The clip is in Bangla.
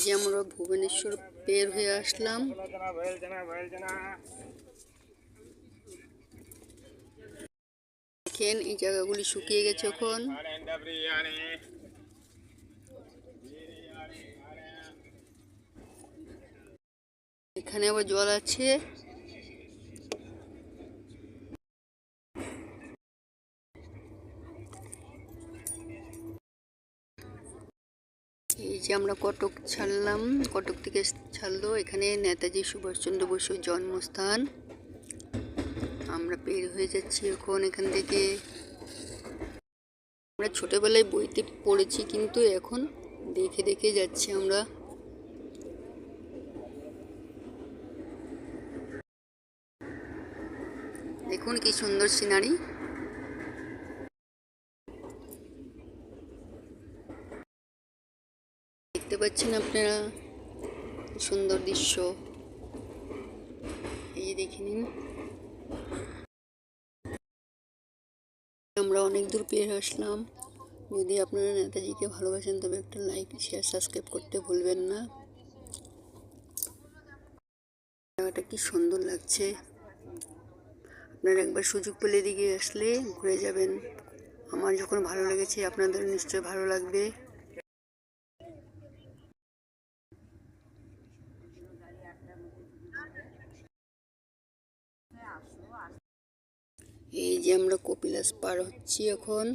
যে আমরা ভুবনেশ্বর বের হয়ে আসলাম। দেখেন এই জায়গাগুলি শুকিয়ে গেছে এখন। এখানে আবার জল আছে। এই যে আমরা কটক ছাড়লাম, কটক থেকে ছাড়লো। এখানে নেতাজি সুভাষচন্দ্র বসুর জন্মস্থান। আমরা বের হয়ে যাচ্ছি এখন এখান থেকে। আমরা ছোটবেলায় বইতে পড়েছি, কিন্তু এখন দেখে দেখে যাচ্ছি আমরা। দেখুন কি সুন্দর সিনারি। দেখতে পাচ্ছেন আপনারা সুন্দর দৃশ্য। এই যে দেখে নিন। আমরা অনেক দূর পেয়ে আসলাম। যদি আপনারা নেতাজিকে ভালোবাসেন তবে একটা লাইক, শেয়ার, সাবস্ক্রাইব করতে ভুলবেন না। জায়গাটা কি সুন্দর লাগছে। আপনারা একবার সুযোগ পেলে এদিকে আসলে ঘুরে যাবেন। আমার যখন ভালো লেগেছে আপনাদের নিশ্চয়ই ভালো লাগবে। এই যে আমরা কপিলাস পার হচ্ছি এখন।